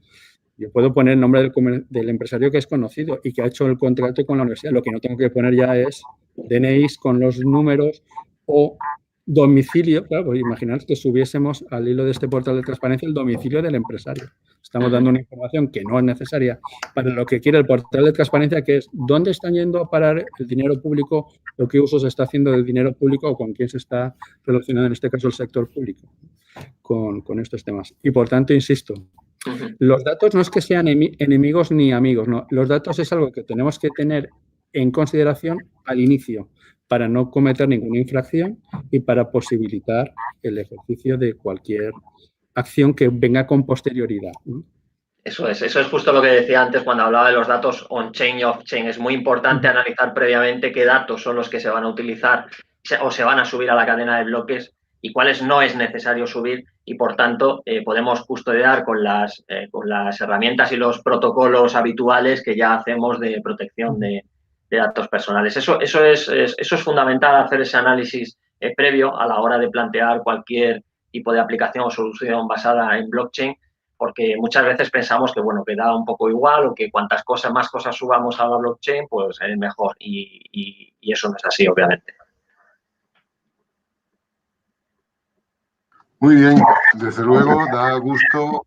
yo puedo poner el nombre del empresario que es conocido y que ha hecho el contrato con la universidad. Lo que no tengo que poner ya es DNIs con los números o domicilio. Claro, pues imaginaos que subiésemos al hilo de este portal de transparencia el domicilio del empresario. Estamos dando una información que no es necesaria para lo que quiere el portal de transparencia, que es dónde están yendo a parar el dinero público, o qué uso se está haciendo del dinero público o con quién se está relacionando, en este caso, el sector público con estos temas. Y, por tanto, insisto, los datos no es que sean enemigos ni amigos, no. Los datos es algo que tenemos que tener en consideración al inicio para no cometer ninguna infracción y para posibilitar el ejercicio de cualquier acción que venga con posterioridad. Eso es justo lo que decía antes cuando hablaba de los datos on-chain y off-chain. Es muy importante analizar previamente qué datos son los que se van a utilizar o se van a subir a la cadena de bloques y cuáles no es necesario subir y, por tanto, podemos custodiar con las herramientas y los protocolos habituales que ya hacemos de protección de datos personales. Eso es fundamental, hacer ese análisis previo a la hora de plantear cualquier tipo de aplicación o solución basada en blockchain, porque muchas veces pensamos que, bueno, que da un poco igual o que cuantas más cosas subamos a la blockchain, pues es mejor. Y eso no es así, obviamente. Muy bien, desde luego da gusto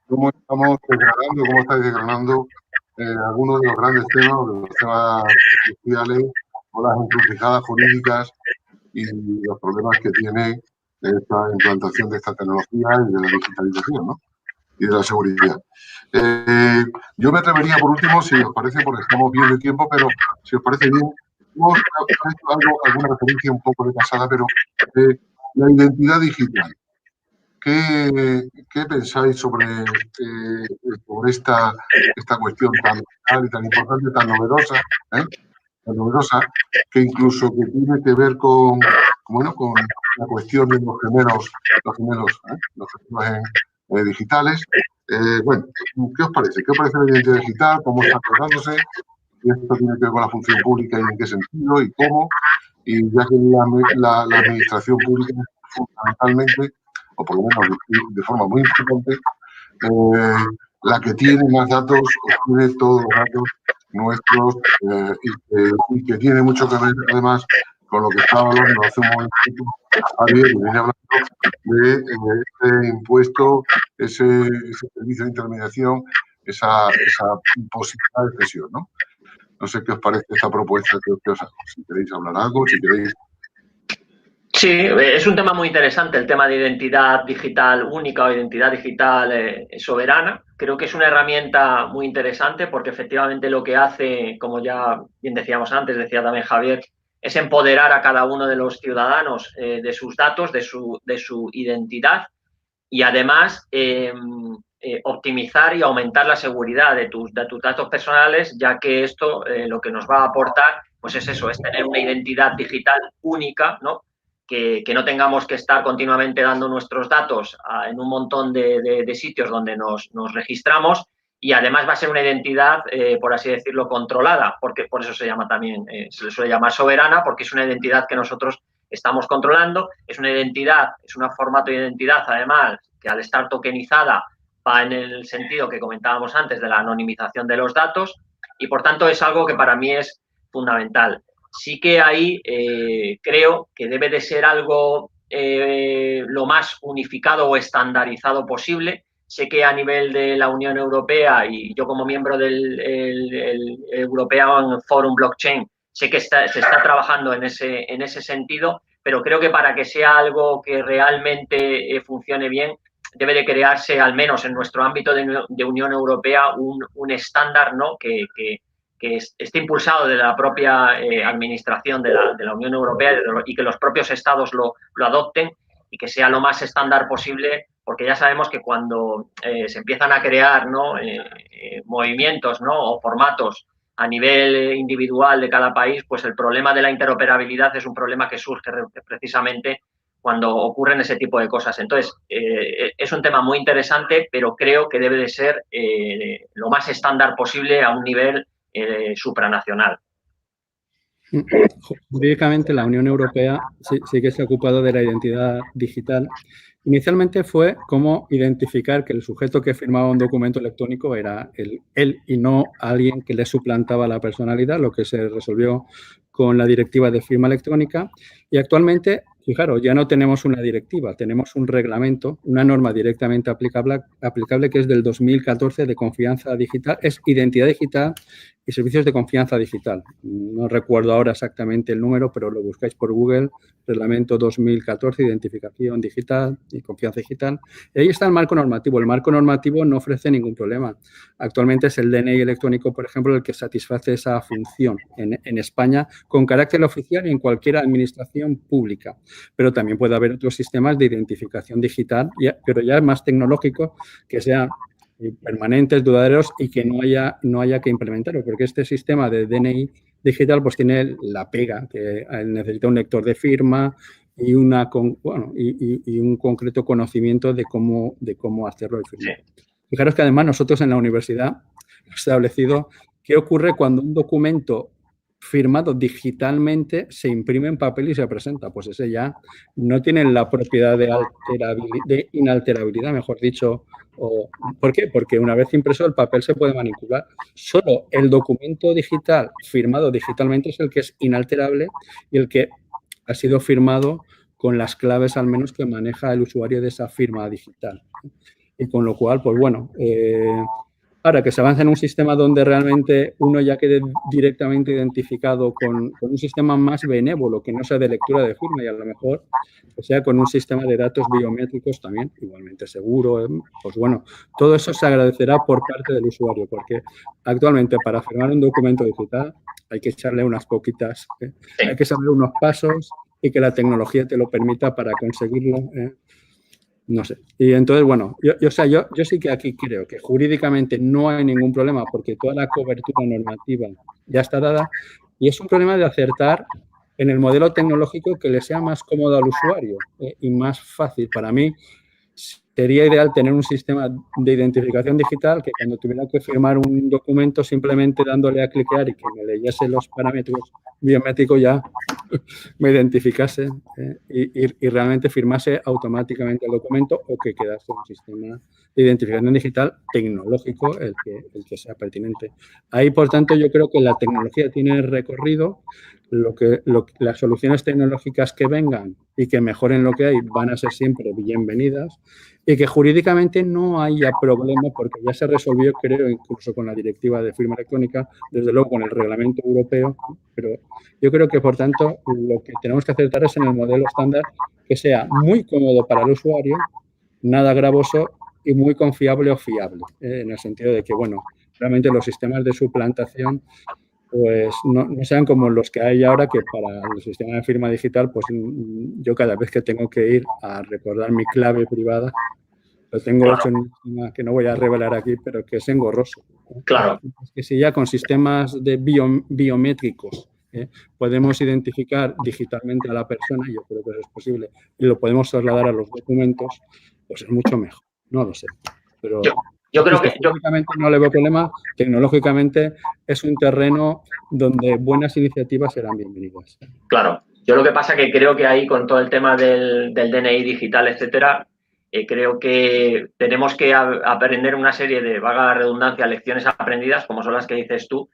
cómo estamos desgranando, cómo estáis desgranando algunos de los grandes temas, de los temas sociales o las encrucijadas jurídicas y los problemas que tiene esta implantación de esta tecnología y de la digitalización, ¿no? Y de la seguridad. Yo me atrevería, por último, si os parece, porque estamos bien de tiempo, pero si os parece bien, hemos hecho alguna referencia un poco de pasada, pero la identidad digital. ¿Qué pensáis sobre esta cuestión tan vital y tan importante, tan novedosa, que incluso que tiene que ver con la cuestión de los gemelos digitales? Bueno, ¿qué os parece? ¿Qué os parece la identidad digital? ¿Cómo está tratándose? ¿Y esto tiene que ver con la función pública y en qué sentido y cómo? Y ya que la administración pública fundamentalmente, o por lo menos de forma muy importante, la que tiene más datos, o tiene todos los datos nuestros, y que tiene mucho que ver, además, con lo que estaba hablando hace un momento Javier, y viene hablando de ese impuesto, ese servicio de intermediación, esa posibilidad de cesión, ¿no? No sé qué os parece esta propuesta que os hago. Si queréis hablar algo, si queréis... Sí, es un tema muy interesante el tema de identidad digital única o identidad digital soberana. Creo que es una herramienta muy interesante porque efectivamente lo que hace, como ya bien decíamos antes, decía también Javier, es empoderar a cada uno de los ciudadanos de sus datos, de su identidad y además optimizar y aumentar la seguridad de tus datos personales, ya que esto lo que nos va a aportar pues es eso, es tener una identidad digital única, ¿no? Que no tengamos que estar continuamente dando nuestros datos en un montón de sitios donde nos registramos, y además va a ser una identidad, por así decirlo, controlada, porque por eso se llama también, se le suele llamar soberana, porque es una identidad que nosotros estamos controlando, es una identidad, es un formato de identidad, además, que al estar tokenizada va en el sentido que comentábamos antes de la anonimización de los datos, y por tanto es algo que para mí es fundamental. Sí que ahí creo que debe de ser algo lo más unificado o estandarizado posible. Sé que a nivel de la Unión Europea, y yo como miembro del European Forum Blockchain, sé que se está trabajando en ese sentido, pero creo que para que sea algo que realmente funcione bien, debe de crearse, al menos en nuestro ámbito de Unión Europea, un estándar, ¿no? que esté impulsado de la propia administración de la Unión Europea, y que los propios estados lo adopten, y que sea lo más estándar posible, porque ya sabemos que cuando se empiezan a crear, ¿no? Movimientos, ¿no? O formatos a nivel individual de cada país, pues el problema de la interoperabilidad es un problema que surge precisamente cuando ocurren ese tipo de cosas. Entonces, es un tema muy interesante, pero creo que debe de ser lo más estándar posible a un nivel supranacional. Jurídicamente, la Unión Europea sí que se ha ocupado de la identidad digital. Inicialmente fue cómo identificar que el sujeto que firmaba un documento electrónico era él y no alguien que le suplantaba la personalidad, lo que se resolvió con la directiva de firma electrónica. Y actualmente, fijaros, ya no tenemos una directiva, tenemos un reglamento, una norma directamente aplicable que es del 2014 de confianza digital, es identidad digital y servicios de confianza digital. No recuerdo ahora exactamente el número, pero lo buscáis por Google, reglamento 2014, identificación digital y confianza digital. Y ahí está el marco normativo. El marco normativo no ofrece ningún problema. Actualmente es el DNI electrónico, por ejemplo, el que satisface esa función en España con carácter oficial y en cualquier administración pública. Pero también puede haber otros sistemas de identificación digital, pero ya más tecnológicos, que sean permanentes, duraderos, y que no haya que implementarlo, porque este sistema de DNI digital pues tiene la pega, que necesita un lector de firma y un concreto conocimiento de cómo hacerlo. Sí. Fijaros que además nosotros en la universidad hemos establecido qué ocurre cuando un documento firmado digitalmente se imprime en papel y se presenta. Pues ese ya no tiene la propiedad de inalterabilidad, mejor dicho. ¿Por qué? Porque una vez impreso el papel se puede manipular. Solo el documento digital firmado digitalmente es el que es inalterable y el que ha sido firmado con las claves al menos que maneja el usuario de esa firma digital. Y con lo cual, pues bueno, ahora que se avanza en un sistema donde realmente uno ya quede directamente identificado con un sistema más benévolo, que no sea de lectura de firma, y a lo mejor que sea con un sistema de datos biométricos también, igualmente seguro, pues bueno, todo eso se agradecerá por parte del usuario, porque actualmente para firmar un documento digital hay que echarle unas poquitas, hay que saber unos pasos y que la tecnología te lo permita para conseguirlo. No sé. Y entonces, bueno, yo sí que aquí creo que jurídicamente no hay ningún problema porque toda la cobertura normativa ya está dada, y es un problema de acertar en el modelo tecnológico que le sea más cómodo al usuario y más fácil. Para mí sería ideal tener un sistema de identificación digital que cuando tuviera que firmar un documento simplemente dándole a clicar y que me leyese los parámetros biométricos ya me identificase y realmente firmase automáticamente el documento, o que quedase un sistema de identificación digital tecnológico el que sea pertinente. Ahí, por tanto, yo creo que la tecnología tiene recorrido, las soluciones tecnológicas que vengan y que mejoren lo que hay van a ser siempre bienvenidas, y que jurídicamente no haya problema porque ya se resolvió, creo, incluso con la directiva de firma electrónica, desde luego con el reglamento europeo, pero yo creo que, por tanto, lo que tenemos que acertar es en el modelo estándar que sea muy cómodo para el usuario, nada gravoso y muy confiable o fiable, en el sentido de que, bueno, realmente los sistemas de suplantación pues no sean como los que hay ahora, que para el sistema de firma digital, pues yo cada vez que tengo que ir a recordar mi clave privada, lo tengo hecho en un sistema que no voy a revelar aquí, pero que es engorroso. Claro. Es que si ya con sistemas de biométricos podemos identificar digitalmente a la persona, y yo creo que eso es posible, y lo podemos trasladar a los documentos, pues es mucho mejor. No lo sé. Pero yo creo que técnicamente no le veo problema. Tecnológicamente es un terreno donde buenas iniciativas serán bienvenidas. Claro. Yo lo que pasa que creo que ahí con todo el tema del DNI digital, etcétera, creo que tenemos que aprender una serie de, valga la redundancia, lecciones aprendidas, como son las que dices tú.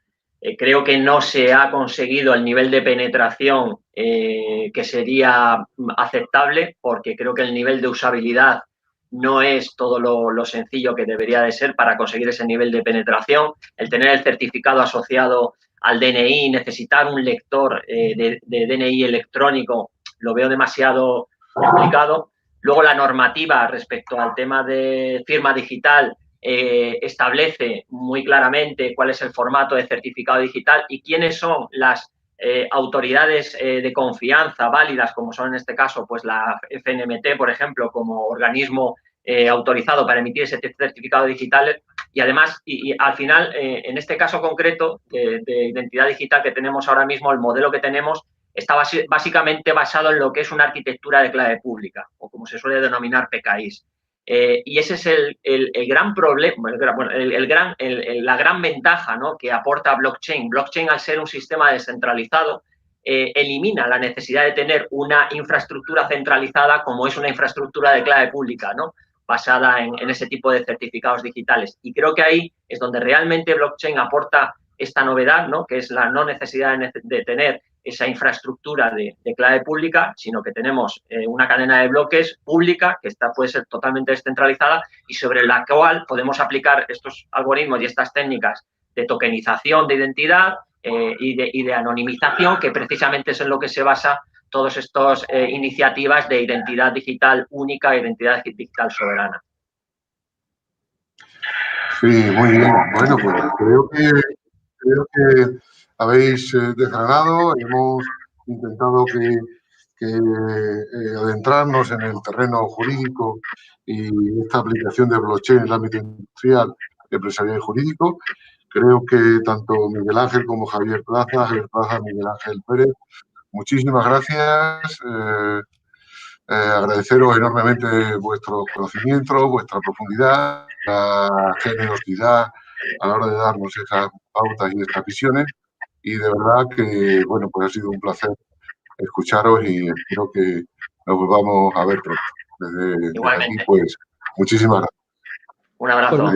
Creo que no se ha conseguido el nivel de penetración que sería aceptable, porque creo que el nivel de usabilidad no es todo lo sencillo que debería de ser para conseguir ese nivel de penetración. El tener el certificado asociado al DNI, necesitar un lector de DNI electrónico, lo veo demasiado complicado. Luego, la normativa respecto al tema de firma digital establece muy claramente cuál es el formato de certificado digital y quiénes son las autoridades de confianza válidas, como son en este caso pues la FNMT, por ejemplo, como organismo autorizado para emitir ese certificado digital. Y además, y al final, en este caso concreto de identidad digital que tenemos ahora mismo, el modelo que tenemos está básicamente basado en lo que es una arquitectura de clave pública, o como se suele denominar PKIs. Y ese es el gran problema, la gran ventaja, ¿no?, que aporta blockchain. Blockchain, al ser un sistema descentralizado, elimina la necesidad de tener una infraestructura centralizada como es una infraestructura de clave pública, ¿no?, basada en ese tipo de certificados digitales. Y creo que ahí es donde realmente blockchain aporta esta novedad, ¿no?, que es la no necesidad de tener esa infraestructura de clave pública, sino que tenemos una cadena de bloques pública que puede ser totalmente descentralizada y sobre la cual podemos aplicar estos algoritmos y estas técnicas de tokenización de identidad y de anonimización, que precisamente es en lo que se basa todas estas iniciativas de identidad digital única e identidad digital soberana. Sí, muy bien. Bueno, pues creo que habéis desgranado, hemos intentado que adentrarnos en el terreno jurídico y esta aplicación de blockchain en el ámbito industrial, empresarial y jurídico. Creo que tanto Miguel Ángel como Javier Plaza, Miguel Ángel Pérez, muchísimas gracias. Agradeceros enormemente vuestros conocimientos, vuestra profundidad, la generosidad a la hora de darnos esas pautas y estas visiones. Y de verdad que, bueno, pues ha sido un placer escucharos y espero que nos volvamos a ver pronto. Desde aquí, pues, muchísimas gracias. Un abrazo. Adiós.